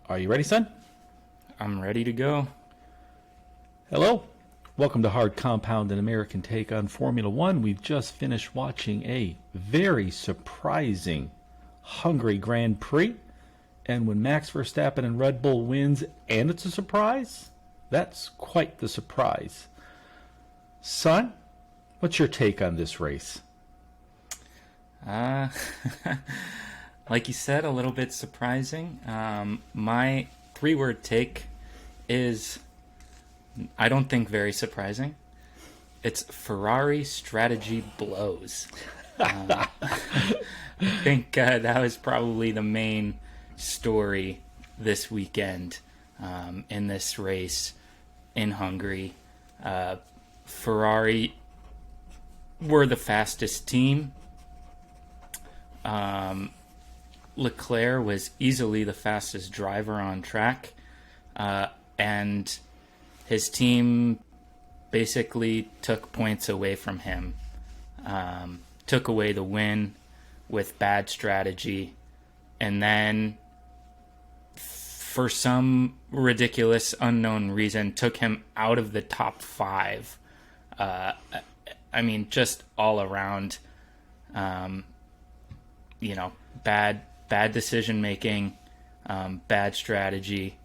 Are you ready, son? I'm ready to go. Hello. Welcome to Hard Compound, an American take on Formula One. We've just finished watching a very surprising Hungary Grand Prix. And when Max Verstappen and Red Bull wins, and it's a surprise, that's quite the surprise. Son, what's your take on this race? Like you said, a little bit surprising. My three-word take is, I don't think very surprising. It's Ferrari strategy blows. I think that was probably the main story this weekend in this race in Hungary. Ferrari were the fastest team. Leclerc was easily the fastest driver on track, and his team basically took points away from him, took away the win with bad strategy, and then for some ridiculous unknown reason took him out of the top five. Just all around, bad decision making, bad strategy.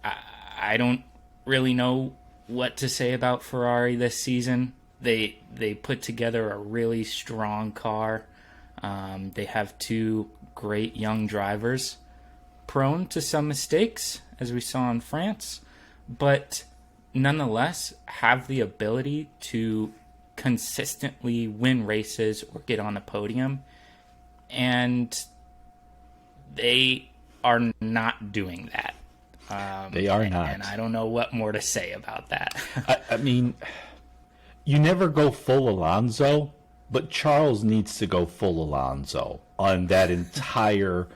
I don't really know what to say about Ferrari this season. They put together a really strong car. They have two great young drivers, prone to some mistakes, as we saw in France, but nonetheless have the ability to consistently win races or get on a podium. And they are not doing that. They are not. And I don't know what more to say about that. You never go full Alonso, but Charles needs to go full Alonso on that entire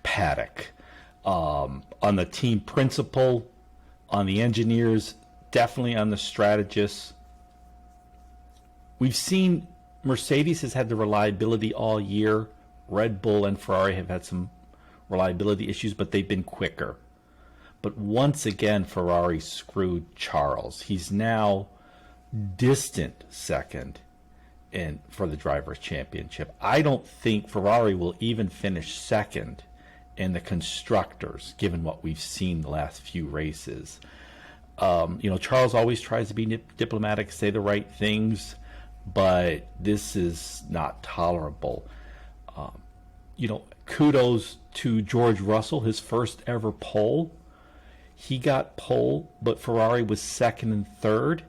paddock. On the team principal, on the engineers, definitely on the strategists. We've seen Mercedes has had the reliability all year. Red Bull and Ferrari have had some reliability issues, but they've been quicker. But once again, Ferrari screwed Charles. He's now distant second for the Drivers' Championship. I don't think Ferrari will even finish second in the Constructors, given what we've seen the last few races. Charles always tries to be diplomatic, say the right things, but this is not tolerable. Kudos to George Russell, his first ever pole. He got pole, but Ferrari was second and third,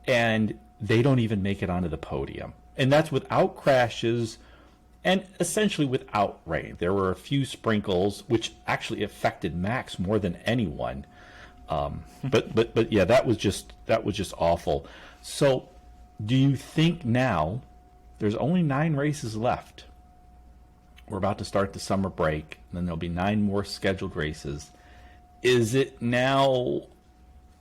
and they don't even make it onto the podium. And that's without crashes and essentially without rain. There were a few sprinkles, which actually affected Max more than anyone. But yeah, that was just awful. So, do you think now there's only 9 races left? We're about to start the summer break, and then there'll be 9 more scheduled races. Is it now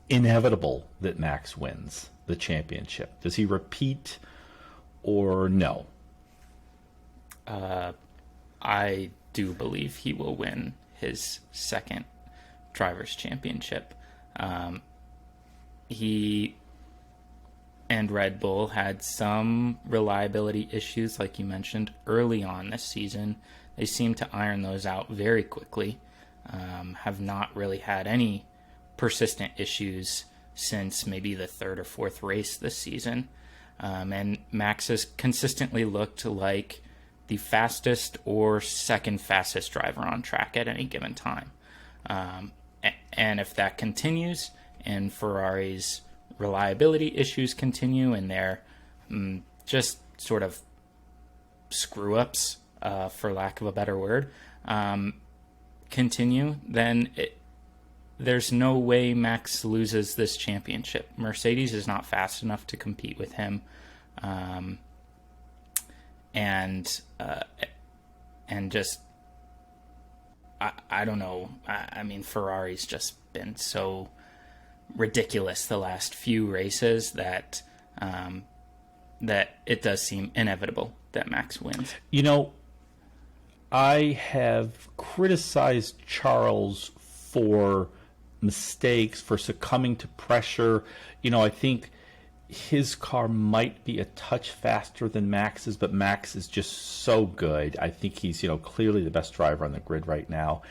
inevitable that Max wins the championship? Does he repeat or no? I do believe he will win his second Drivers' Championship. He and Red Bull had some reliability issues, like you mentioned, early on this season. They seem to iron those out very quickly. Have not really had any persistent issues since maybe the 3rd or 4th race this season. And Max has consistently looked like the fastest or second fastest driver on track at any given time. And if that continues and Ferrari's reliability issues continue and their just sort of screw-ups, for lack of a better word, continue, then there's no way Max loses this championship. Mercedes is not fast enough to compete with him. And just, I don't know. Ferrari's just been so ridiculous the last few races that it does seem inevitable that Max wins. I have criticized Charles for mistakes, for succumbing to pressure. I think his car might be a touch faster than Max's, but Max is just so good. I think he's, clearly the best driver on the grid right now.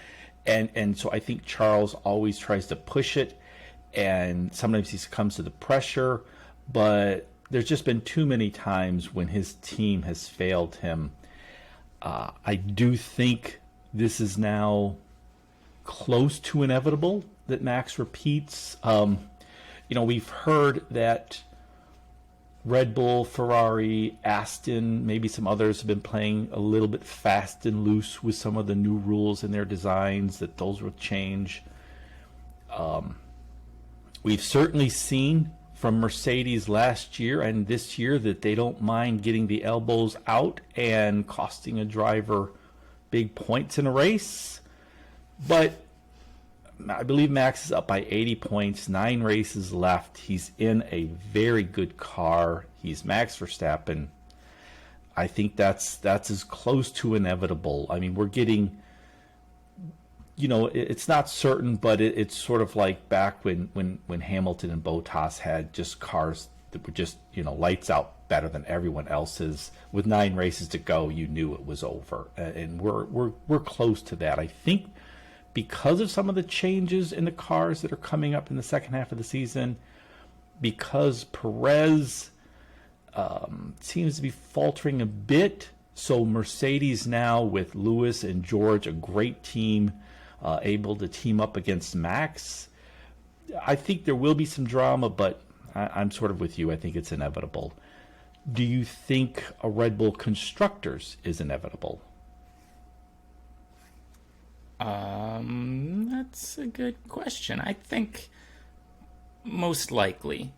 And so I think Charles always tries to push it, and sometimes he succumbs to the pressure, but there's just been too many times when his team has failed him. I do think this is now close to inevitable that Max repeats. We've heard that Red Bull, Ferrari, Aston, maybe some others have been playing a little bit fast and loose with some of the new rules in their designs, that those will change. We've certainly seen from Mercedes last year and this year that they don't mind getting the elbows out and costing a driver big points in a race. But I believe Max is up by 80 points, 9 races left. He's in a very good car. He's Max Verstappen. I think that's as close to inevitable. I mean, we're getting, it's not certain, but it's sort of like back when Hamilton and Bottas had just cars that were just, lights out better than everyone else's. With 9 races to go, you knew it was over. And we're close to that. I think because of some of the changes in the cars that are coming up in the second half of the season, because Perez seems to be faltering a bit, so Mercedes now with Lewis and George, a great team, able to team up against Max. I think there will be some drama, but I'm sort of with you. I think it's inevitable. Do you think a Red Bull Constructors is inevitable? That's a good question. I think most likely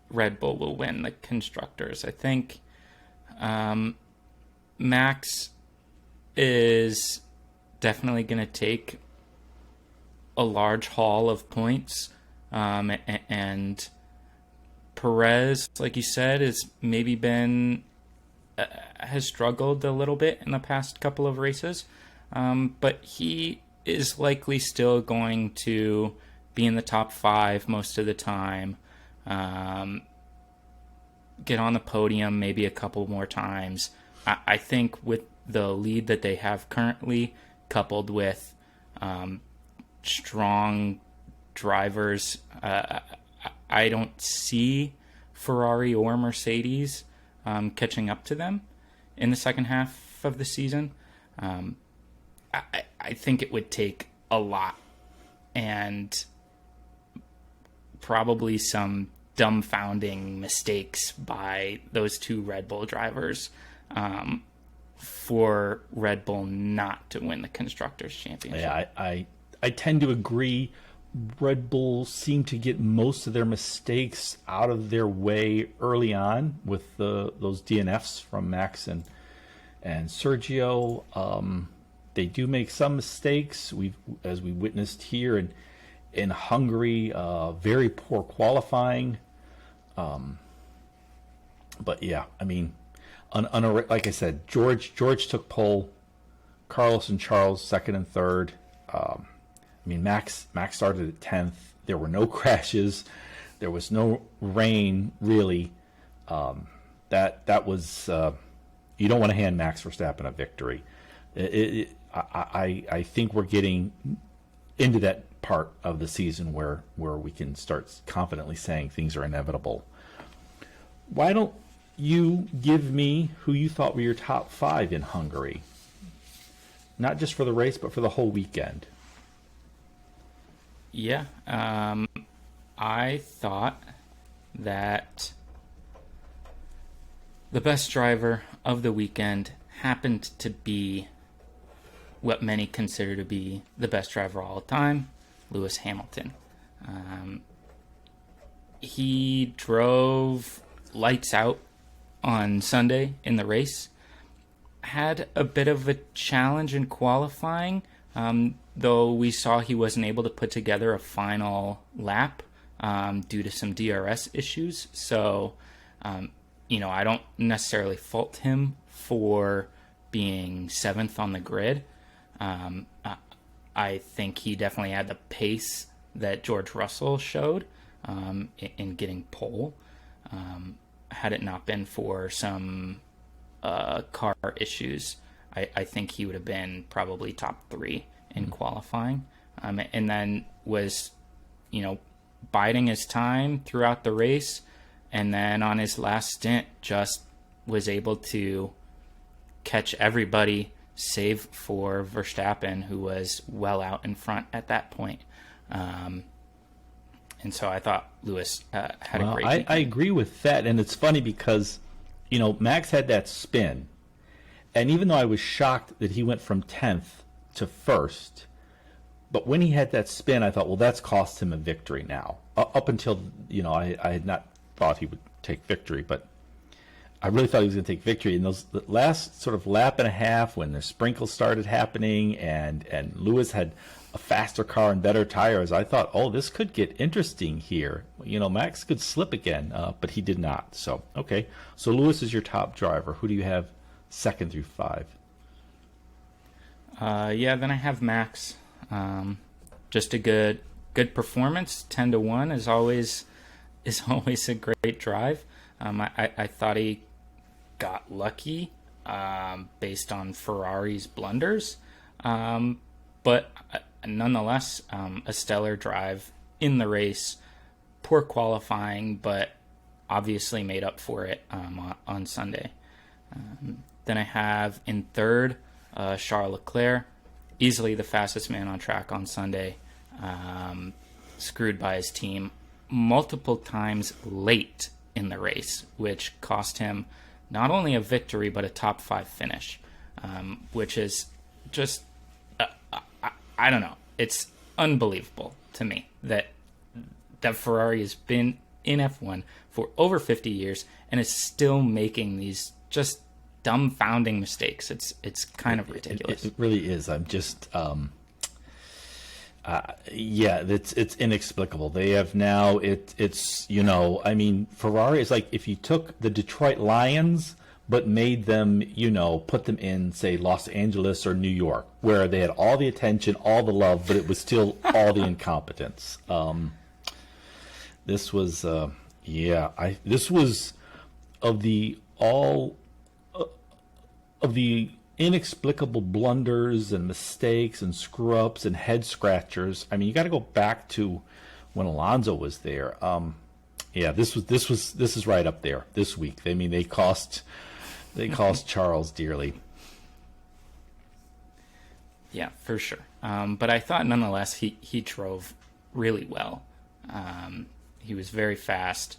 Red Bull will win the Constructors. I think Max is definitely going to take a large haul of points, and Perez, like you said, has maybe has struggled a little bit in the past couple of races. But he is likely still going to be in the top 5 most of the time, get on the podium maybe a couple more times. I think with the lead that they have currently, coupled with strong drivers, I don't see Ferrari or Mercedes catching up to them in the second half of the season. I think it would take a lot, and probably some dumbfounding mistakes by those 2 Red Bull drivers for Red Bull not to win the Constructors' Championship. Yeah, I tend to agree. Red Bull seem to get most of their mistakes out of their way early on with those DNFs from Max and Sergio. They do make some mistakes. As we witnessed here in Hungary, very poor qualifying. But yeah, I mean, like I said, George took pole, Carlos and Charles second and third. Max started at 10th. There were no crashes. There was no rain really. That was you don't want to hand Max Verstappen a victory. I think we're getting into that part of the season where we can start confidently saying things are inevitable. Why don't you give me who you thought were your top 5 in Hungary? Not just for the race, but for the whole weekend. Yeah, I thought that the best driver of the weekend happened to be what many consider to be the best driver of all time, Lewis Hamilton. He drove lights out on Sunday in the race. Had a bit of a challenge in qualifying, though we saw he wasn't able to put together a final lap due to some DRS issues. So, I don't necessarily fault him for being 7th on the grid. I think he definitely had the pace that George Russell showed in getting pole. Had it not been for some car issues, I think he would have been probably top 3 in qualifying. And then was, biding his time throughout the race. And then on his last stint, just was able to catch everybody save for Verstappen, who was well out in front at that point. And so I thought Lewis had a great weekend. I agree with that. And it's funny because, Max had that spin. And even though I was shocked that he went from 10th to 1st, but when he had that spin, I thought, well, that's cost him a victory now. Up until, I had not thought he would take victory, but I really thought he was going to take victory. And the last sort of lap and a half when the sprinkles started happening and Lewis had a faster car and better tires, I thought, oh, this could get interesting here. Max could slip again, but he did not. So, okay. So Lewis is your top driver. Who do you have 2nd through 5? Then I have Max. Just a good performance. 10-1 is always a great drive. I thought he got lucky based on Ferrari's blunders, but nonetheless, a stellar drive in the race. Poor qualifying, but obviously made up for it on Sunday. Then I have in 3rd Charles Leclerc, easily the fastest man on track on Sunday, screwed by his team multiple times late in the race, which cost him not only a victory but a top 5 finish, which is just I don't know. It's unbelievable to me that Ferrari has been in F1 for over 50 years and is still making these just dumbfounding mistakes. It's kind of ridiculous. It really is. I'm just it's inexplicable. They have now it's Ferrari is like if you took the Detroit Lions but made them, put them in, say, Los Angeles or New York, where they had all the attention, all the love, but it was still all the incompetence. This was this was of the inexplicable blunders and mistakes and screw-ups and head scratchers. I mean, you got to go back to when Alonso was there. This is right up there this week. I mean, they cost Charles dearly. Yeah, for sure. But I thought nonetheless he drove really well. He was very fast,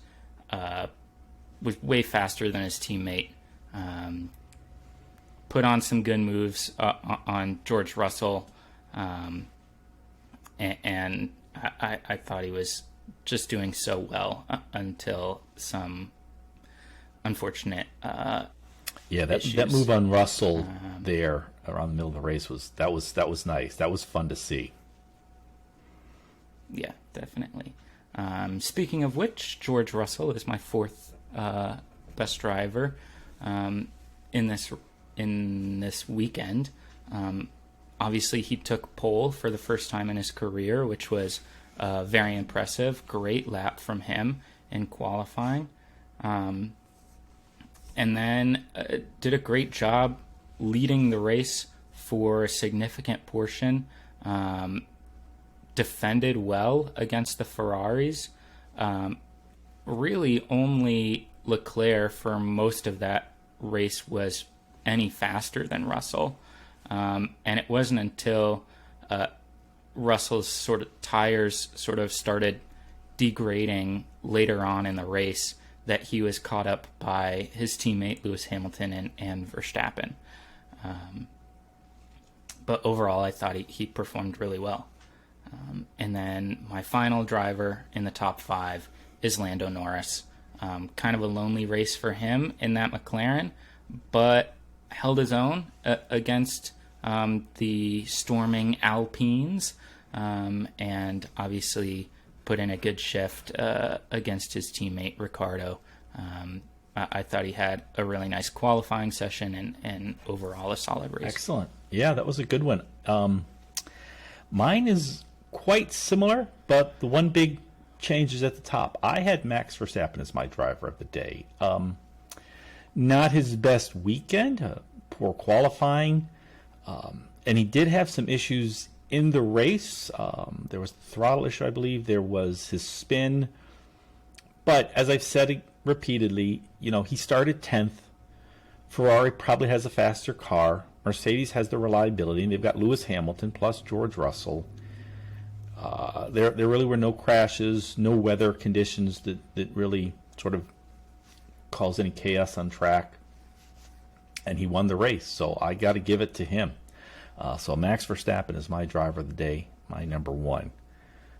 was way faster than his teammate. Put on some good moves on George Russell, and I thought he was just doing so well until some unfortunate that move on Russell there around the middle of the race was nice. That was fun to see. Yeah, definitely. Speaking of which, George Russell is my 4th best driver in this weekend. Obviously, he took pole for the first time in his career, which was very impressive. Great lap from him in qualifying. And then did a great job leading the race for a significant portion. Defended well against the Ferraris. Really only Leclerc for most of that race was any faster than Russell. And it wasn't until Russell's sort of tires sort of started degrading later on in the race that he was caught up by his teammate Lewis Hamilton and Verstappen. But overall, I thought he performed really well. And then my final driver in the top 5 is Lando Norris. Kind of a lonely race for him in that McLaren, but held his own against the storming Alpines, and obviously put in a good shift against his teammate Ricciardo. I thought he had a really nice qualifying session and overall a solid race. Excellent. Yeah, that was a good one. Mine is quite similar, but the one big change is at the top. I had Max Verstappen as my driver of the day. Not his best weekend, poor qualifying, and he did have some issues in the race. There was the throttle issue, I believe. There was his spin. But as I've said repeatedly, he started 10th. Ferrari probably has a faster car. Mercedes has the reliability, and they've got Lewis Hamilton plus George Russell. There really were no crashes, no weather conditions that really sort of caused any chaos on track. And he won the race, so I got to give it to him. So Max Verstappen is my driver of the day, my number one.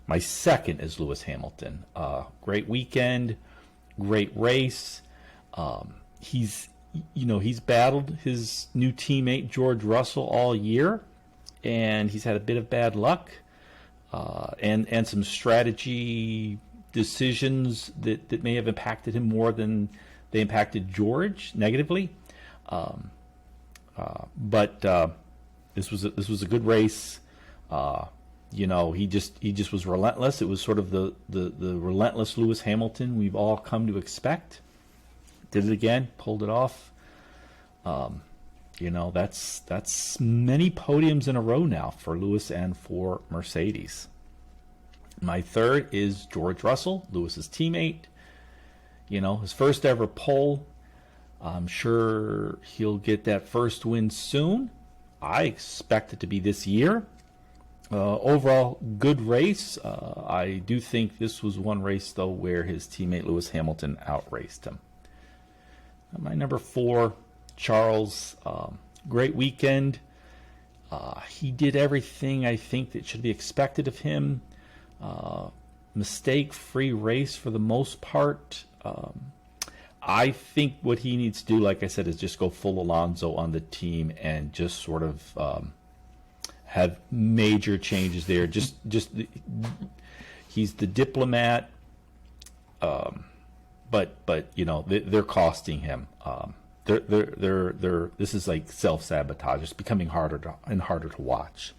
My second is Lewis Hamilton. Great weekend, great race. He's battled his new teammate George Russell all year, and he's had a bit of bad luck and some strategy decisions that may have impacted him more than they impacted George negatively. But this was a good race. He just was relentless. It was sort of the relentless Lewis Hamilton we've all come to expect. Did it again, pulled it off. That's many podiums in a row now for Lewis and for Mercedes. My third is George Russell, Lewis's teammate. His first ever pole. I'm sure he'll get that first win soon. I expect it to be this year. Overall, good race. I do think this was one race, though, where his teammate Lewis Hamilton outraced him. My number 4, Charles. Great weekend. He did everything I think that should be expected of him. Mistake-free race for the most part. I think what he needs to do, like I said, is just go full Alonso on the team and just sort of have major changes there. He's the diplomat, but they're costing him. This is like self-sabotage. It's becoming harder and harder to watch.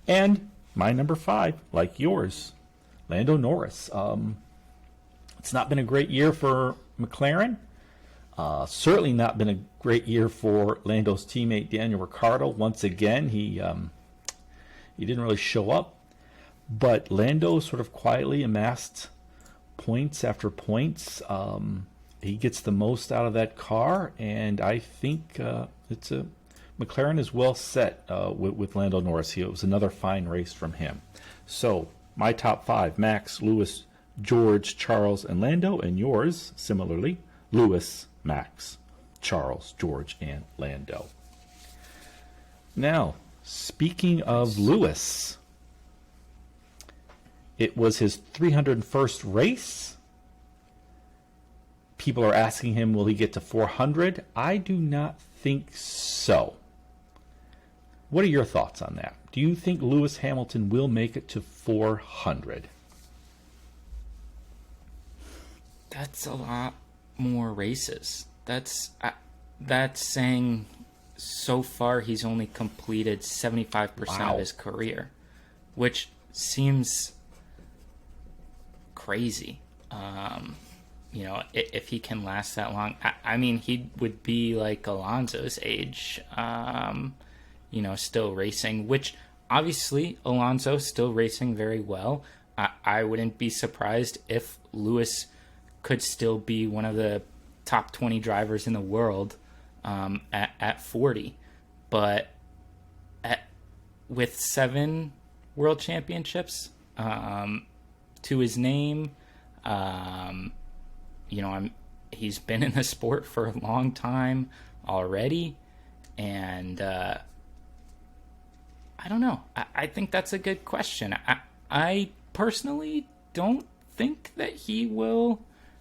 And my number 5, like yours, Lando Norris. It's not been a great year for McLaren. Certainly not been a great year for Lando's teammate Daniel Ricciardo. Once again, he didn't really show up. But Lando sort of quietly amassed points after points. He gets the most out of that car, and I think McLaren is well set with Lando Norris. It was another fine race from him. So my top 5: Max, Lewis, George, Charles, and Lando, and yours, similarly, Lewis, Max, Charles, George, and Lando. Now, speaking of Lewis, it was his 301st race. People are asking him, will he get to 400? I do not think so. What are your thoughts on that? Do you think Lewis Hamilton will make it to 400? That's a lot more races. That's saying so far he's only completed 75% of his career, which seems crazy. If he can last that long, I mean, he would be like Alonso's age, still racing, which obviously Alonso still racing very well. I wouldn't be surprised if Lewis could still be one of the top 20 drivers in the world at 40. But with 7 world championships to his name, he's been in the sport for a long time already, and I don't know. I think that's a good question. I personally don't think that he will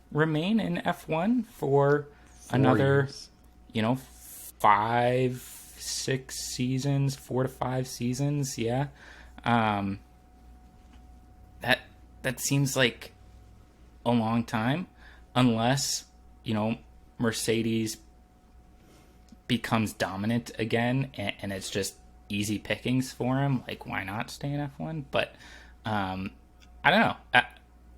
remain in F1 for another, 5-6 seasons, 4 to 5 seasons. Yeah. That seems like a long time, unless, Mercedes becomes dominant again, and it's just easy pickings for him. Like, why not stay in F1? But I don't know.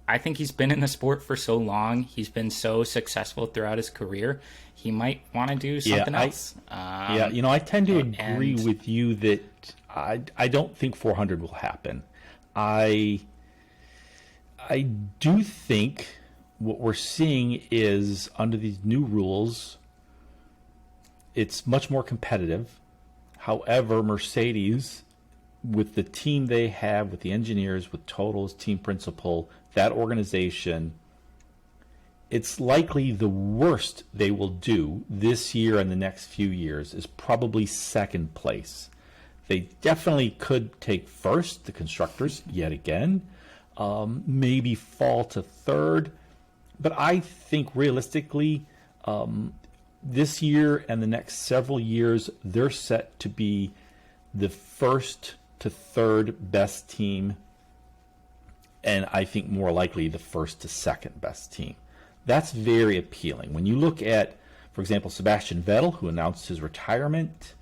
I think he's been in the sport for so long. He's been so successful throughout his career. He might want to do something else. I tend to agree with you that I don't think 400 will happen. I do think what we're seeing is under these new rules, it's much more competitive. However, Mercedes, with the team they have, with the engineers, with Totals, team principal, that organization, it's likely the worst they will do this year and the next few years is probably second place. They definitely could take first, the Constructors, yet again, maybe fall to third. But I think realistically, this year and the next several years, they're set to be the first to third best team, and I think more likely the first to second best team. That's very appealing. When you look at, for example, Sebastian Vettel, who announced his retirement,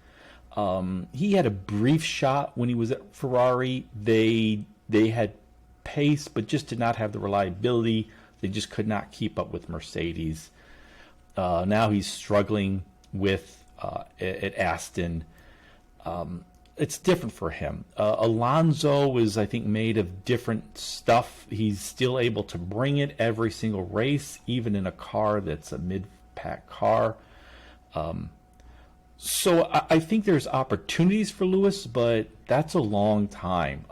he had a brief shot when he was at Ferrari. They had pace, but just did not have the reliability. They just could not keep up with Mercedes. Now he's struggling with at Aston. It's different for him. Alonso is, I think, made of different stuff. He's still able to bring it every single race, even in a car that's a mid-pack car. So I think there's opportunities for Lewis, but that's a long time.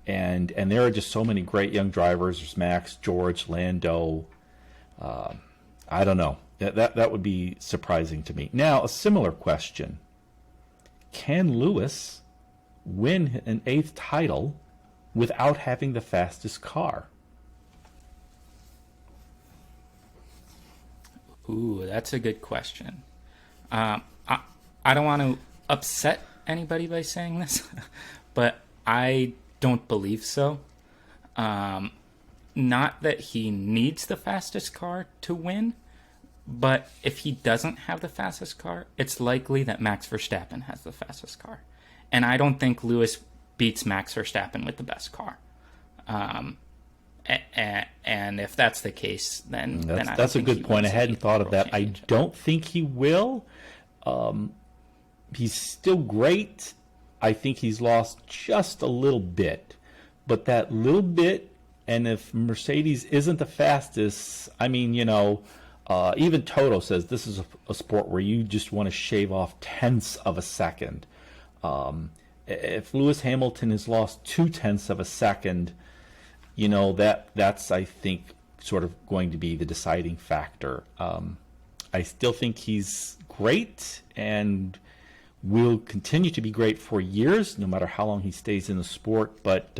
And there are just so many great young drivers. There's Max, George, Lando. I don't know. That would be surprising to me. Now, a similar question. Can Lewis win an 8th title without having the fastest car? Ooh, that's a good question. I don't want to upset anybody by saying this, but I don't believe so. Not that he needs the fastest car to win, but if he doesn't have the fastest car, it's likely that Max Verstappen has the fastest car. And I don't think Lewis beats Max Verstappen with the best car. And if that's the case, then that's a good point. I hadn't thought of that. I don't think he will. He's still great. I think he's lost just a little bit. But that little bit, and if Mercedes isn't the fastest, I mean, even Toto says this is a sport where you just want to shave off tenths of a second. If Lewis Hamilton has lost 0.2 of a second, that's, I think, sort of going to be the deciding factor. I still think he's great and will continue to be great for years, no matter how long he stays in the sport. But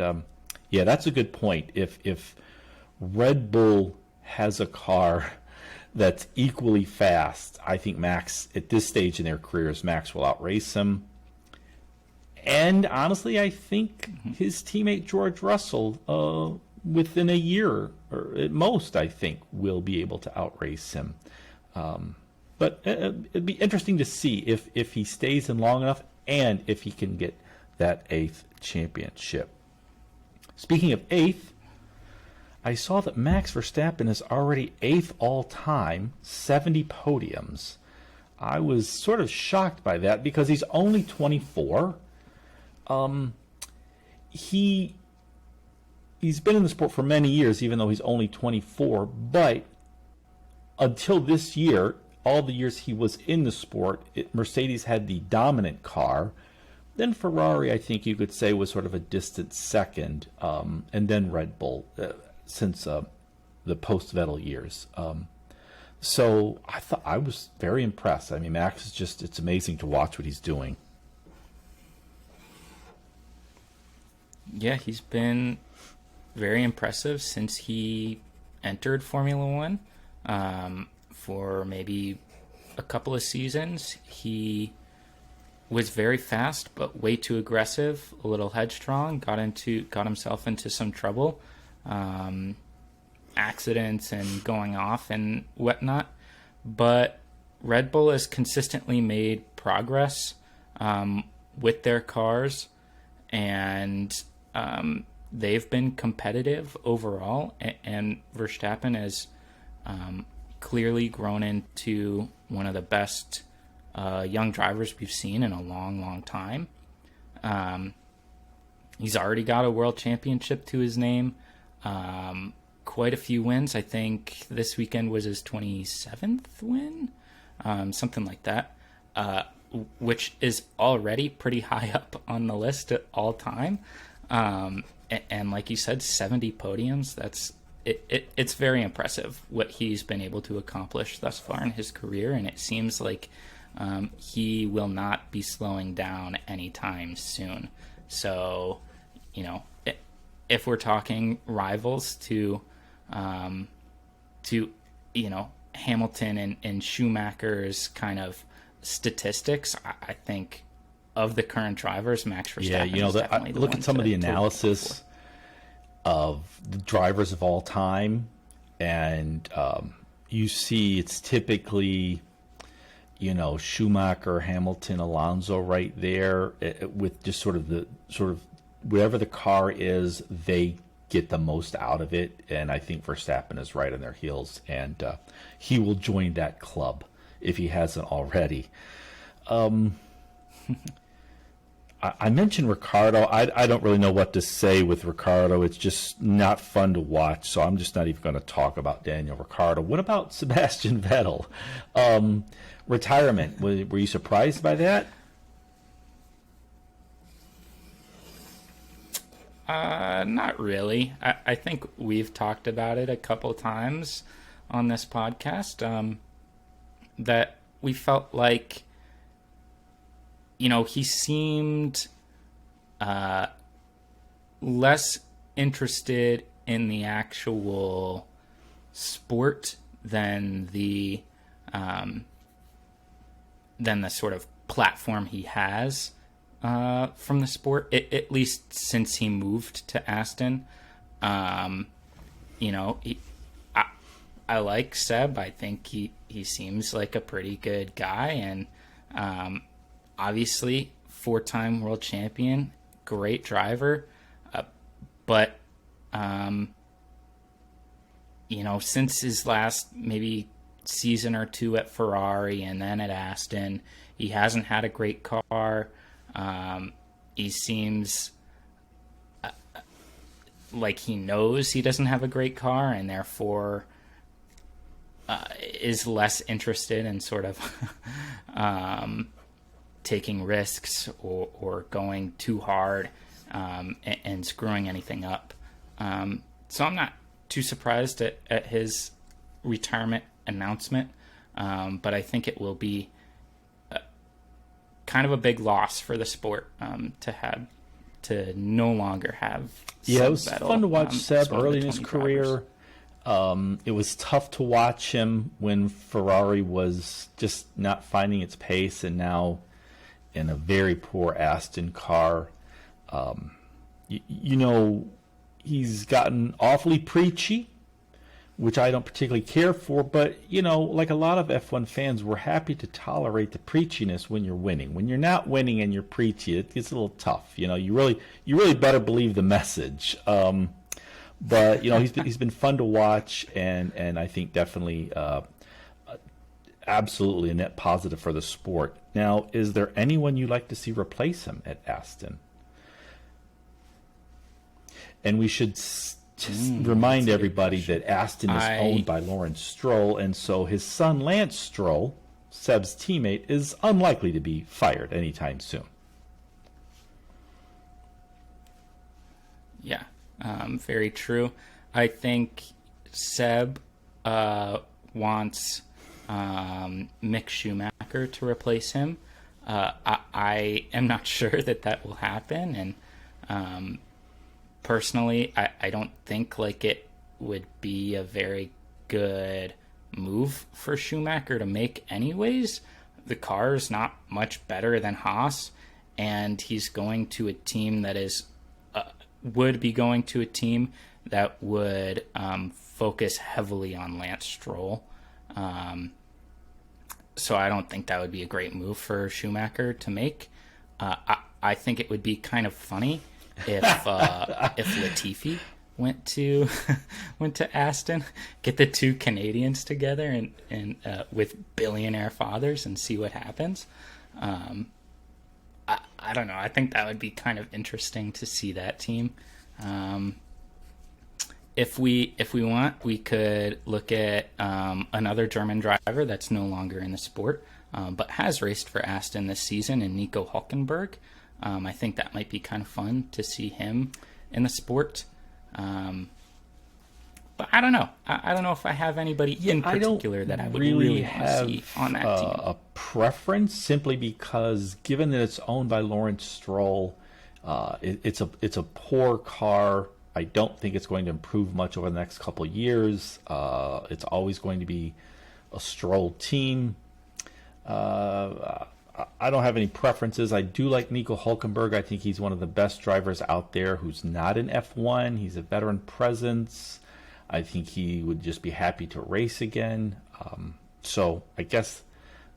yeah, that's a good point. If Red Bull has a car that's equally fast, I think Max, at this stage in their careers, Max will outrace him. And honestly, I think his teammate George Russell, within a year, or at most, I think, will be able to outrace him. But it'd be interesting to see if he stays in long enough and if he can get that 8th championship. Speaking of 8th, I saw that Max Verstappen is already 8th all-time, 70 podiums. I was sort of shocked by that because he's only 24. He's been in the sport for many years, even though he's only 24. But until this year, all the years he was in the sport, Mercedes had the dominant car. Then Ferrari, I think you could say, was sort of a distant second, and then Red Bull. Since the post-Vettel years. So I was very impressed. I mean, Max is just, it's amazing to watch what he's doing. Yeah, he's been very impressive since he entered Formula One. For maybe a couple of seasons, he was very fast, but way too aggressive, a little headstrong, got himself into some trouble. Accidents and going off and whatnot, but Red Bull has consistently made progress with their cars, and they've been competitive overall. And Verstappen has clearly grown into one of the best young drivers we've seen in a long, long time. He's already got a world championship to his name. Quite a few wins. I think this weekend was his 27th win, something like that, which is already pretty high up on the list at all time. And like you said, 70 podiums. It's very impressive what he's been able to accomplish thus far in his career, and it seems like he will not be slowing down anytime soon. So, if we're talking rivals to Hamilton and Schumacher's kind of statistics, I think of the current drivers, Max Verstappen is definitely the look one at some of the to analysis of the drivers of all time, and you see it's typically, Schumacher, Hamilton, Alonso right there, with just sort of whatever the car is, they get the most out of it. And I think Verstappen is right on their heels, and he will join that club if he hasn't already. I mentioned Ricciardo. I don't really know what to say with Ricciardo. It's just not fun to watch, so I'm just not even going to talk about Daniel Ricciardo. What about Sebastian Vettel? Retirement. Were you surprised by that? Not really. I think we've talked about it a couple times on this podcast, that we felt like, he seemed less interested in the actual sport than the sort of platform he has from the sport, at least since he moved to Aston. I like Seb. I think he seems like a pretty good guy, and obviously 4-time world champion, great driver, but since his last maybe season or two at Ferrari and then at Aston, he hasn't had a great car. He seems like he knows he doesn't have a great car, and therefore is less interested in sort of taking risks or going too hard and screwing anything up. So I'm not too surprised at his retirement announcement, but I think it will be kind of a big loss for the sport to no longer have Seb. Yeah, it was Vettel, fun to watch Seb early in his 20 career. drivers. It was tough to watch him when Ferrari was just not finding its pace, and now in a very poor Aston car. He's gotten awfully preachy, which I don't particularly care for, but, like a lot of F1 fans, we're happy to tolerate the preachiness when you're winning. When you're not winning and you're preachy, it gets a little tough. You really better believe the message. But, he's been fun to watch, and I think definitely absolutely a net positive for the sport. Now, is there anyone you'd like to see replace him at Aston? And we should just remind everybody that Aston is owned by Lawrence Stroll, and so his son Lance Stroll, Seb's teammate, is unlikely to be fired anytime soon. Yeah, very true. I think Seb wants Mick Schumacher to replace him. I am not sure that will happen, and personally, I don't think it would be a very good move for Schumacher to make anyways. The car is not much better than Haas, and he's going to a team that would be going to a team that would focus heavily on Lance Stroll. So I don't think that would be a great move for Schumacher to make. I think it would be kind of funny if Latifi went to went to Aston, get the two Canadians together and with billionaire fathers and see what happens. I don't know. I think that would be kind of interesting to see that team. If we want, we could look at another German driver that's no longer in the sport, but has raced for Aston this season, in Nico Hülkenberg. I think that might be kind of fun to see him in the sport. But I don't know. I don't know if I have anybody in particular that I would really want to see on that team. A preference, simply because given that it's owned by Lawrence Stroll, it's a poor car. I don't think it's going to improve much over the next couple of years. It's always going to be a Stroll team. I don't have any preferences. I do like Nico Hülkenberg. I think he's one of the best drivers out there who's not in F1. He's a veteran presence. I think he would just be happy to race again. So I guess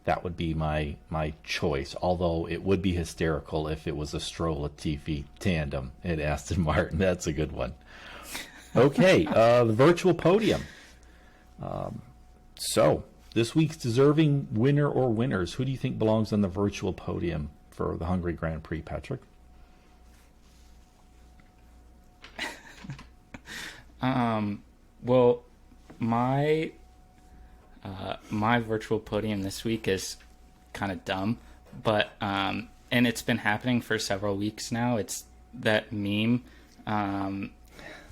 that would be my choice, although it would be hysterical if it was a Stroll-Latifi tandem at Aston Martin. That's a good one. Okay, the virtual podium. So this week's deserving winner or winners, who do you think belongs on the virtual podium for the Hungary Grand Prix, Patrick? Well, my virtual podium this week is kind of dumb, but and it's been happening for several weeks now. It's that meme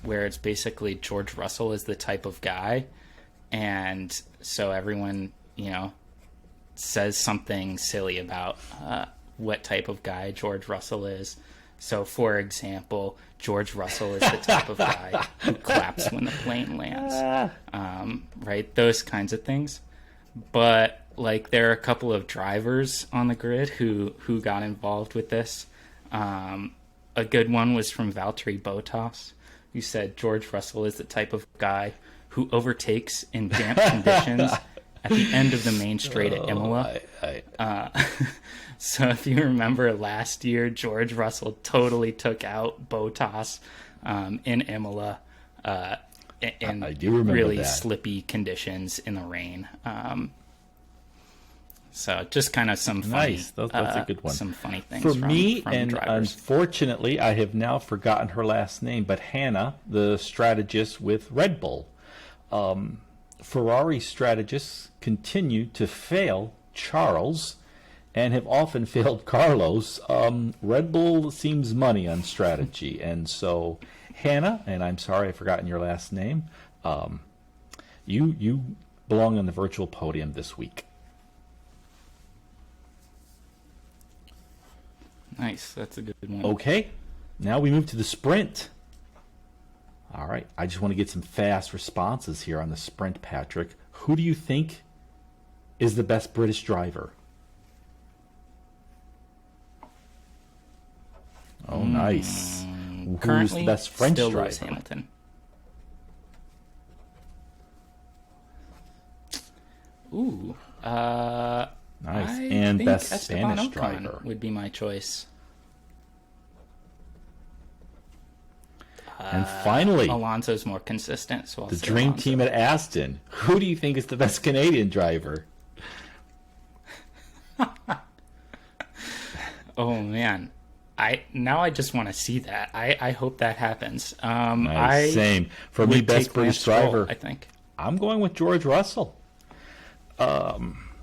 where it's basically George Russell is the type of guy, and so everyone, says something silly about what type of guy George Russell is. So, for example, George Russell is the type of guy who claps when the plane lands, right? Those kinds of things. But, there are a couple of drivers on the grid who got involved with this. A good one was from Valtteri Bottas, who said George Russell is the type of guy who overtakes in damp conditions at the end of the main straight at Imola. So if you remember last year, George Russell totally took out Bottas in Imola in I do remember really that. slippy conditions in the rain. So just kind of some funny, Nice. That's a good one. Some funny things For from, me, from and drivers. unfortunately, I have now forgotten her last name, but Hannah, the strategist with Red Bull. Ferrari strategists continue to fail Charles and have often failed Carlos. Red Bull seems money on strategy. And so, Hannah, and I'm sorry I've forgotten your last name, you belong on the virtual podium this week. Nice. That's a good one. Okay, now we move to the sprint. All right, I just want to get some fast responses here on the sprint, Patrick. Who do you think is the best British driver? Oh, nice. Who's Currently, the best French still driver? Lewis Hamilton. Ooh. Nice. I And think best Esteban Spanish Ocon driver. would be my choice. And finally, Alonso's more consistent, so I'll the say dream Alonso. team at Aston. Who do you think is the best Canadian driver? Oh man, I just want to see that. I hope that happens. Nice. Same. For me, would best take British Lance Stroll, driver. I think. I'm going with George Russell.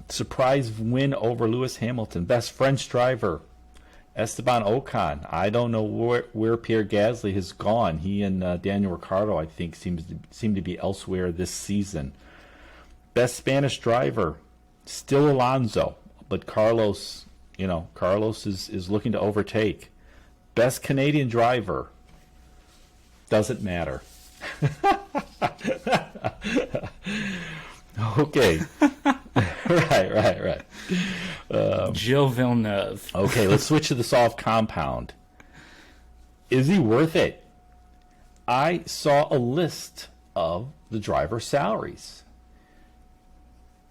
Surprise win over Lewis Hamilton. Best French driver, Esteban Ocon. I don't know where Pierre Gasly has gone. He and Daniel Ricciardo, I think, seem to be elsewhere this season. Best Spanish driver, still Alonso, but Carlos is looking to overtake. Best Canadian driver, doesn't matter. Okay. Right. Gilles Villeneuve. Okay, let's switch to the soft compound. Is he worth it? I saw a list of the driver salaries.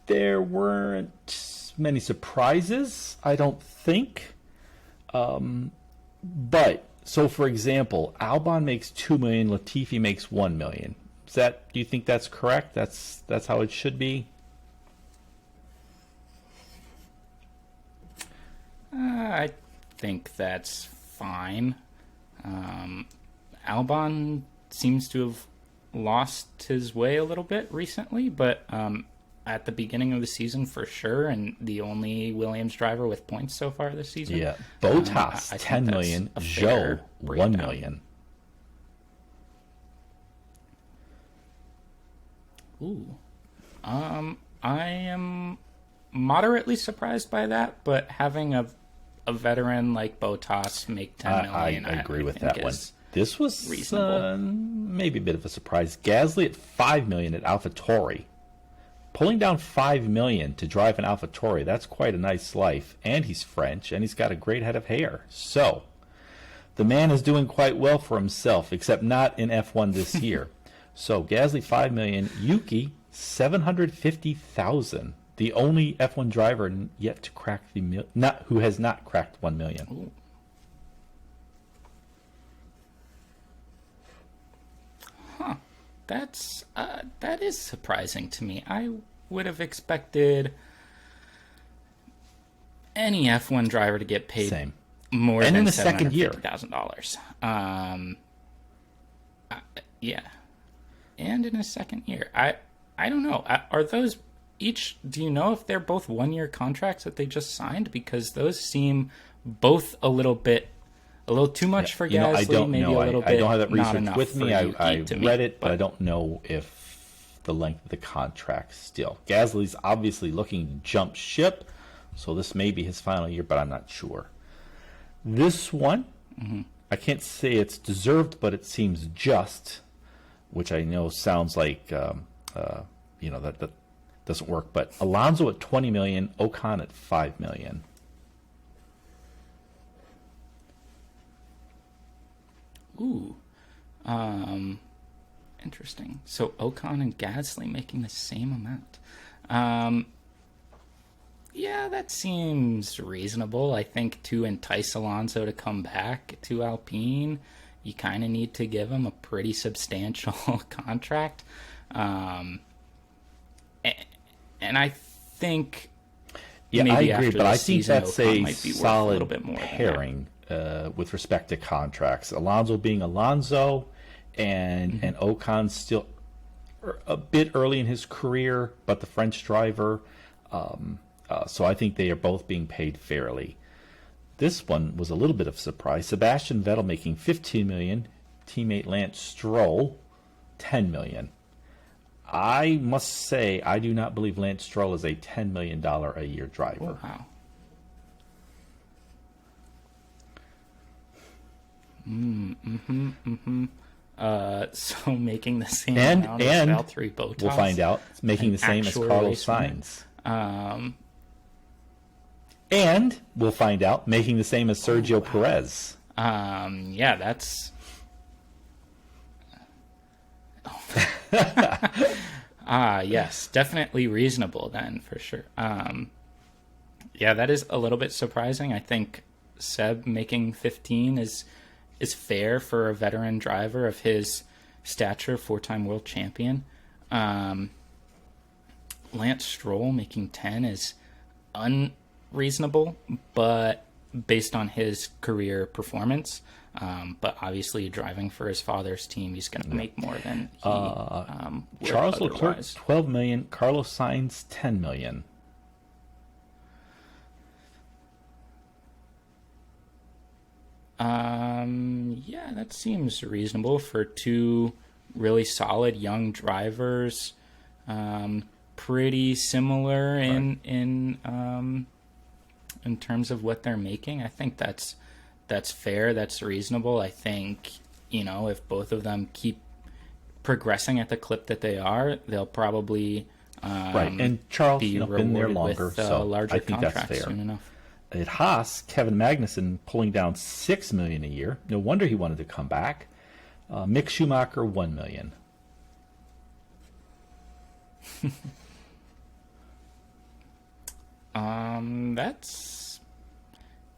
There weren't many surprises, I don't think. But so, for example, Albon makes 2 million, Latifi makes 1 million. Do you think that's correct? That's how it should be. I think that's fine. Albon seems to have lost his way a little bit recently, but at the beginning of the season for sure, and the only Williams driver with points so far this season. Yeah, Bottas 10 million, Zhou 1 million. Ooh, I am moderately surprised by that, but having a veteran like Bottas make 10 million, I agree with think that one. is This was reasonable. Maybe a bit of a surprise. Gasly at 5 million at AlphaTauri. Pulling down 5 million to drive an AlphaTauri, that's quite a nice life. And he's French, and he's got a great head of hair. So, the man is doing quite well for himself, except not in F1 this year. So, Gasly 5 million, Yuki 750,000. The only F1 driver yet to crack who has not cracked 1 million. Ooh. Huh. That is surprising to me. I would have expected any F1 driver to get paid Same. more And than in the second year. $750,000. Yeah, and in his second year, I don't know. Are those each? Do you know if they're both 1-year contracts that they just signed? Because those seem both a little too much for Gasly. I don't maybe know. a little I bit don't have that not research enough with me. for I Yuki to read me, it, but I don't know if the length of the contract still. Gasly's obviously looking to jump ship, so this may be his final year, but I'm not sure. This one, I can't say it's deserved, but it seems just, which I know sounds like, that doesn't work. But Alonso at 20 million, Ocon at 5 million. Ooh, interesting. So Ocon and Gasly making the same amount. Yeah, that seems reasonable. I think to entice Alonso to come back to Alpine, you kind of need to give him a pretty substantial contract. And I think Yeah, I maybe agree, after but I this think season, that's Ocon a might be worth a solid little bit more than that. pairing with respect to contracts. Alonso being Alonso, and Ocon's still a bit early in his career, but the French driver. So I think they are both being paid fairly. This one was a little bit of a surprise. Sebastian Vettel making 15 million, teammate Lance Stroll 10 million. I must say, I do not believe Lance Stroll is a $10 million a year driver. Wow. So making the same amount as Valtteri Bottas. We'll find out. It's making the same as Carlos Sainz. And we'll find out, making the same as Sergio Perez. Yeah, that's... yes, definitely reasonable then, for sure. Yeah, that is a little bit surprising. I think Seb making 15 is fair for a veteran driver of his stature, 4-time world champion. Lance Stroll making 10 is unreasonable, but based on his career performance. But obviously, driving for his father's team, he's going to make more than he would Charles Leclerc, otherwise. 12 million. Carlos Sainz, 10 million. Yeah, that seems reasonable for two really solid young drivers. Pretty similar in terms of what they're making. I think that's fair. That's reasonable. I think, if both of them keep progressing at the clip that they are, they'll probably Right, and Charles be been there rewarded longer, with so larger I think that's contracts fair. soon enough. At Haas, Kevin Magnussen pulling down 6 million a year. No wonder he wanted to come back. Mick Schumacher, 1 million. That's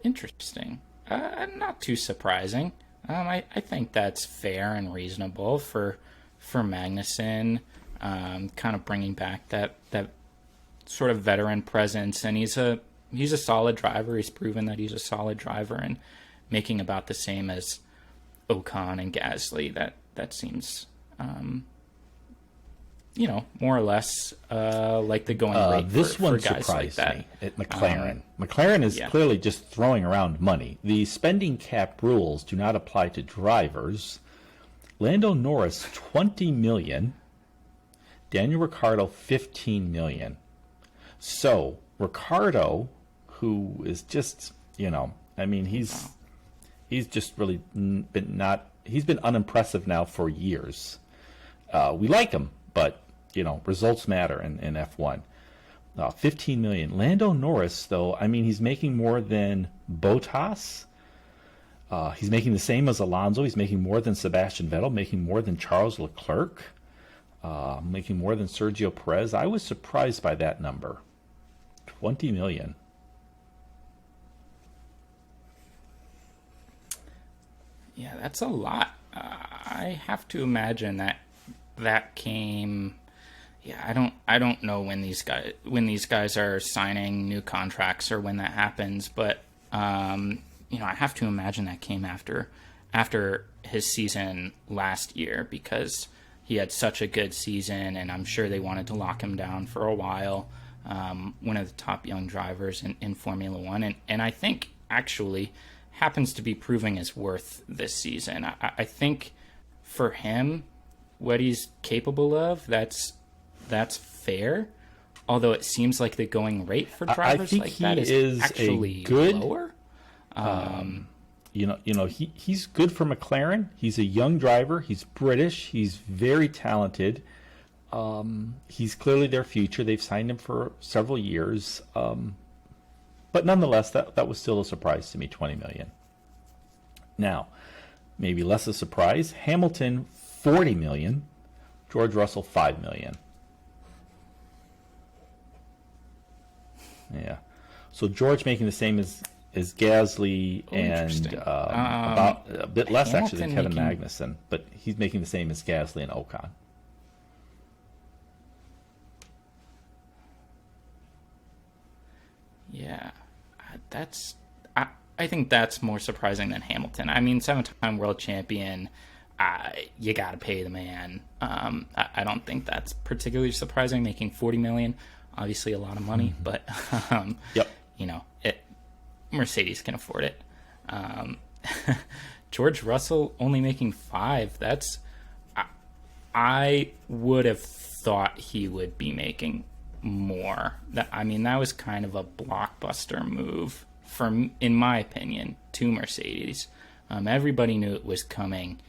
interesting. Not too surprising. I think that's fair and reasonable for Magnussen, kind of bringing back that sort of veteran presence, and he's a solid driver. He's proven that he's a solid driver, and making about the same as Ocon and Gasly. That seems, more or less like the going rate this for one guys like surprised that. me at McLaren. McLaren is clearly just throwing around money. The spending cap rules do not apply to drivers. Lando Norris, $20 million. Daniel Ricciardo, $15 million. So Ricciardo, who is just, he's just really he's been unimpressive now for years. We like him, but results matter in F1. $15 million. Lando Norris, though, he's making more than Bottas. He's making the same as Alonso. He's making more than Sebastian Vettel, making more than Charles Leclerc, making more than Sergio Perez. I was surprised by that number. $20 million. Yeah, that's a lot. I have to imagine that came. Yeah, I don't know when these guys are signing new contracts or when that happens, but I have to imagine that came after his season last year, because he had such a good season, and I'm sure they wanted to lock him down for a while. One of the top young drivers in Formula One, and I think actually happens to be proving his worth this season. I think for him, what he's capable of, that's fair. Although it seems like the going rate for drivers like that is actually lower. He's good for McLaren. He's a young driver. He's British. He's very talented. He's clearly their future. They've signed him for several years. But nonetheless, that was still a surprise to me, $20 million. Now, maybe less a surprise, Hamilton, $40 million. George Russell, $5 million. Yeah. So George making the same as Gasly, and about a bit less Hamilton actually than Kevin Magnussen, but he's making the same as Gasly and Ocon. Yeah, I think that's more surprising than Hamilton. 7-time world champion, you got to pay the man. I don't think that's particularly surprising. Making $40 million, obviously a lot of money, but Yep. Mercedes can afford it. George Russell only making $5. That's I would have thought he would be making more. That was kind of a blockbuster move in my opinion, to Mercedes. Everybody knew it was coming.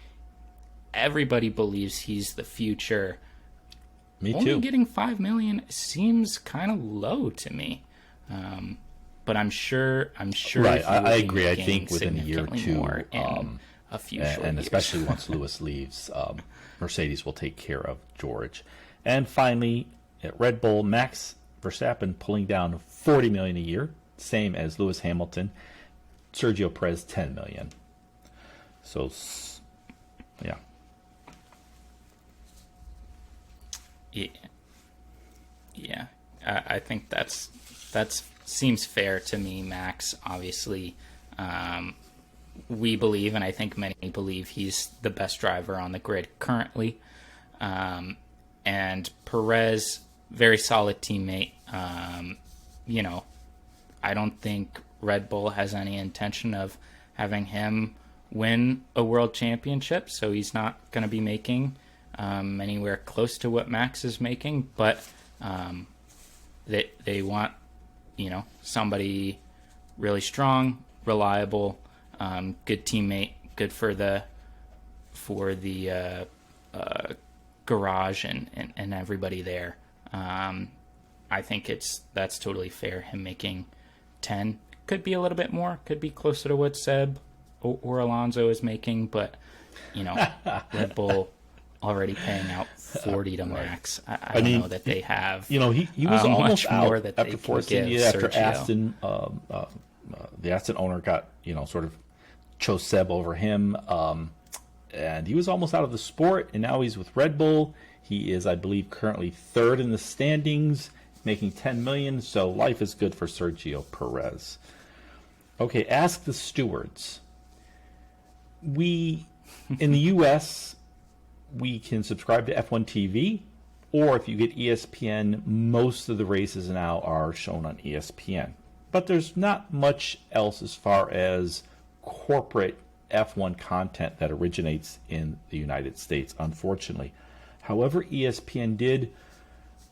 Everybody believes he's the future. Me too. Only getting $5 million seems kind of low to me. But I'm sure. Right, I agree. I think within a year or two, more in a few short and years. especially once Lewis leaves, Mercedes will take care of George. And finally, at Red Bull, Max Verstappen pulling down $40 million a year, same as Lewis Hamilton. Sergio Perez, $10 million. So, yeah. Yeah. I think that's seems fair to me. Max, obviously, we believe, and I think many believe, he's the best driver on the grid currently. And Perez, very solid teammate. I don't think Red Bull has any intention of having him win a world championship, so he's not going to be making anywhere close to what Max is making, but they want, somebody really strong, reliable, good teammate, good for the garage and everybody there. I think that's totally fair. Him making 10, could be a little bit more, could be closer to what Seb or Alonso is making, but Red Bull already paying out 40 to Max. I don't know that they have. He was almost more out that after they Force can give India, after Sergio. Aston. The Aston owner got sort of chose Seb over him. And he was almost out of the sport, and now he's with Red Bull. He is, I believe, currently third in the standings, making $10 million, so life is good for Sergio Perez. Okay, ask the stewards. We, in the U.S., we can subscribe to F1 TV, or if you get ESPN, most of the races now are shown on ESPN. But there's not much else as far as corporate F1 content that originates in the United States, unfortunately. However, ESPN did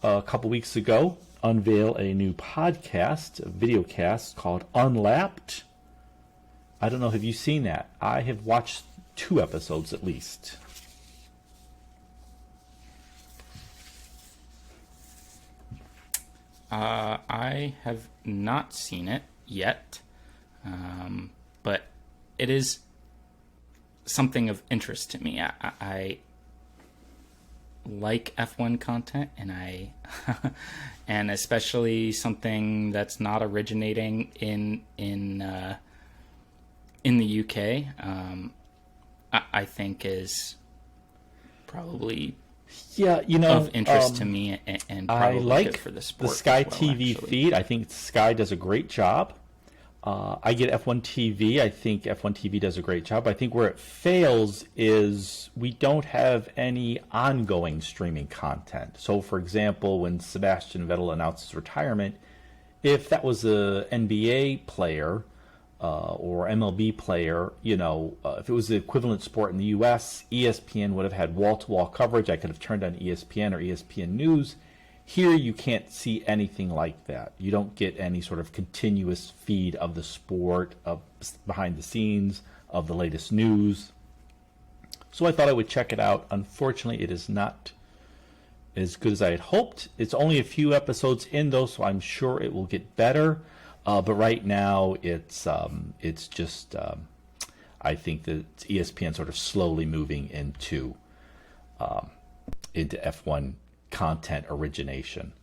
a couple weeks ago unveil a new podcast, a video cast called Unlapped. I don't know, have you seen that? I have watched 2 episodes at least. I have not seen it yet, but it is something of interest to me. I like F1 content, and and especially something that's not originating in the UK. I think is probably of interest to me, and probably I like good for the sport. The Sky as well, TV actually. feed. I think Sky does a great job. I get F1 TV. I think F1 TV does a great job. I think where it fails is we don't have any ongoing streaming content. So, for example, when Sebastian Vettel announced his retirement, if that was a NBA player or MLB player, if it was the equivalent sport in the U.S., ESPN would have had wall-to-wall coverage. I could have turned on ESPN or ESPN News. Here, you can't see anything like that. You don't get any sort of continuous feed of the sport, of behind the scenes, of the latest news. So I thought I would check it out. Unfortunately, it is not as good as I had hoped. It's only a few episodes in, though, so I'm sure it will get better. But right now, it's just I think that ESPN sort of slowly moving into F1 content origination.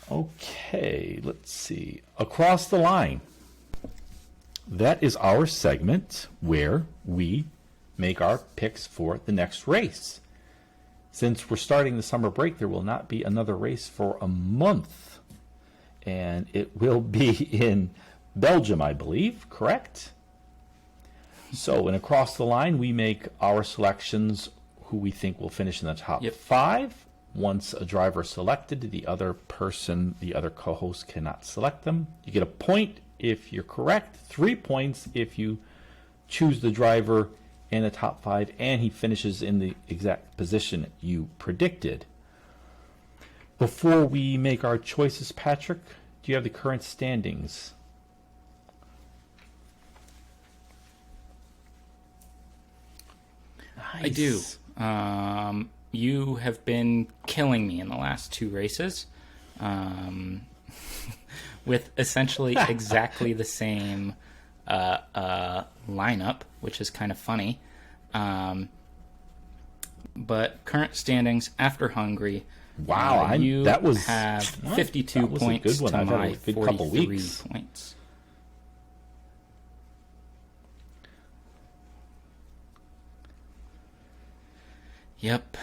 Okay, let's see. Across the line. That is our segment where we make our picks for the next race. Since we're starting the summer break, there will not be another race for a month. And it will be in Belgium, I believe, correct? So, and across the line, we make our selections who we think will finish in the top 5. Once a driver is selected, the other co-host cannot select them. You get a point if you're correct, 3 points if you choose the driver in the top 5 and he finishes in the exact position you predicted. Before we make our choices, Patrick, do you have the current standings? Nice. I do. You have been killing me in the last 2 races with essentially exactly the same lineup, which is kind of funny. But current standings after Hungary, wow, you that was have 52 that was points a good one. to I've had my a good couple 43 weeks. points. Yep.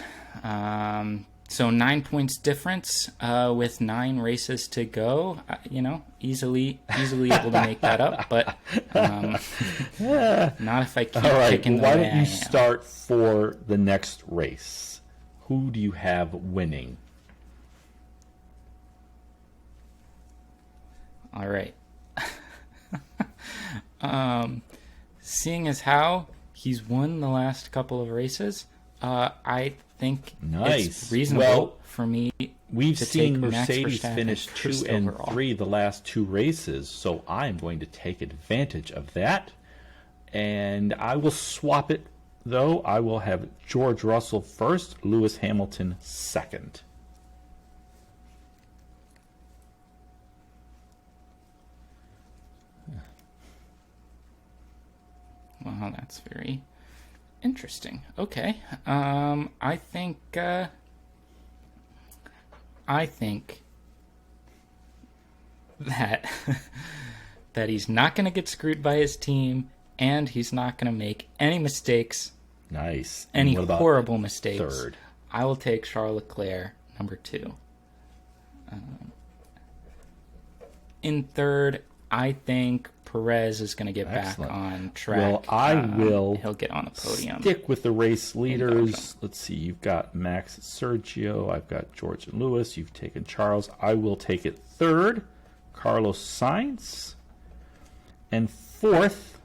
So 9 points difference with 9 races to go. Easily able to make that up, but not if I keep All right, picking why the way don't I you am. start for the next race? Who do you have winning? All right. Seeing as how he's won the last couple of races, I think Nice. it's reasonable Well, for me We've to seen take Max Mercedes Verstappen finish 2 first and overall. 3 the last 2 races, so I'm going to take advantage of that. And I will swap it, though. I will have George Russell first, Lewis Hamilton second. Well, that's very interesting. Okay. I think that that he's not going to get screwed by his team, and he's not going to make any mistakes. Nice. Any What about horrible mistakes. third? I will take Charles Leclerc, number 2. In third, I think Perez is going to get Excellent. back on track. Well, I will He'll get on the podium. stick with the race leaders. Belgium. Let's see. You've got Max Sergio. I've got George and Lewis. You've taken Charles. I will take it third, Carlos Sainz. And fourth,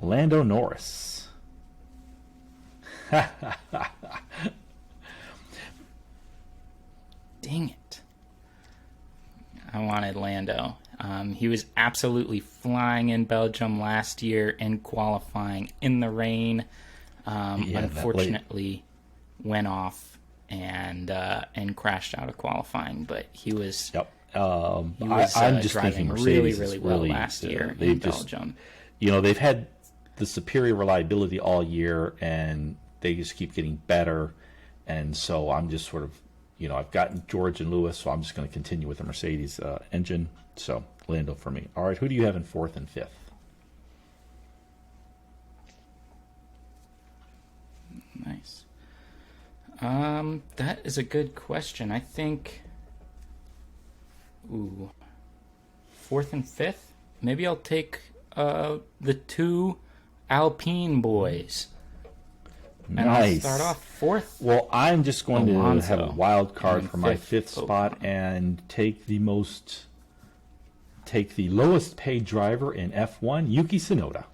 Lando Norris. Dang it. I wanted Lando. He was absolutely flying in Belgium last year in qualifying in the rain. Unfortunately, went off and crashed out of qualifying. But he was I'm just driving thinking really, Mercedes really is well last year they've in just, Belgium. They've had the superior reliability all year, and they just keep getting better. And so I'm just sort of, I've gotten George and Lewis, so I'm just going to continue with the Mercedes engine. So Lando for me. All right, who do you have in fourth and fifth? Nice. That is a good question. I think, fourth and fifth? Maybe I'll take the 2 Alpine boys. And Nice. I'll start off fourth. Well, I'm just going to Alonso. have a wild card And for my fifth, fifth spot and take the lowest paid driver in F1, Yuki Tsunoda.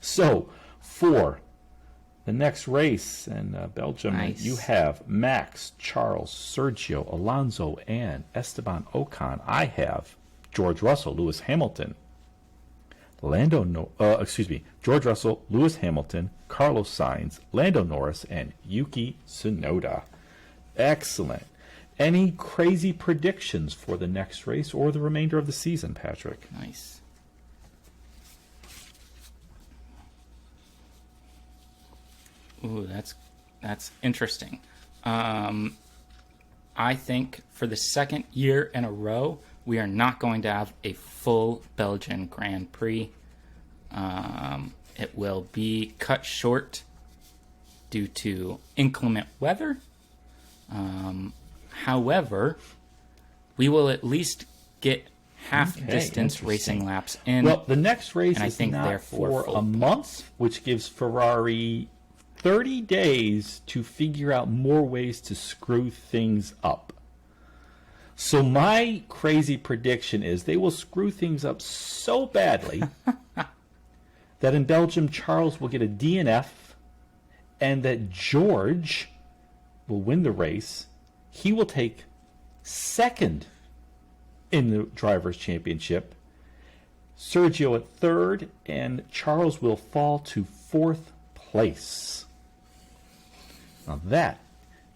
So, for the next race in Belgium, Nice. you have Max, Charles, Sergio, Alonso, and Esteban Ocon. I have George Russell, Lewis Hamilton, George Russell, Lewis Hamilton, Carlos Sainz, Lando Norris, and Yuki Tsunoda. Excellent. Any crazy predictions for the next race or the remainder of the season, Patrick? Nice. Ooh, that's interesting. I think for the second year in a row, we are not going to have a full Belgian Grand Prix. It will be cut short due to inclement weather. However, we will at least get half-distance racing laps in. Well, the next race and I is think not therefore for a month, which gives Ferrari 30 days to figure out more ways to screw things up. So my crazy prediction is they will screw things up so badly that in Belgium, Charles will get a DNF, and that George will win the race. He will take second in the Drivers' Championship, Sergio at third, and Charles will fall to fourth place. Now that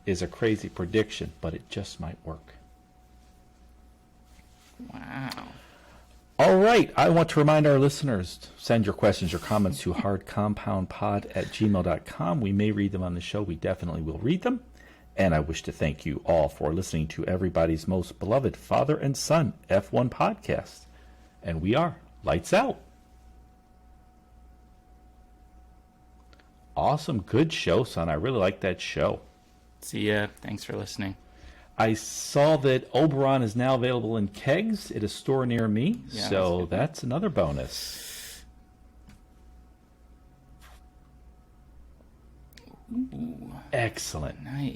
is a crazy prediction, but it just might work. Wow. All right. I want to remind our listeners to send your questions or comments to hardcompoundpod@gmail.com. We may read them on the show. We definitely will read them. And I wish to thank you all for listening to everybody's most beloved father and son F1 podcast. And we are Lights Out. Awesome. Good show, son. I really like that show. See ya. Thanks for listening. I saw that Oberon is now available in kegs at a store near me, Yeah, so that's another bonus. Ooh, Excellent. nice.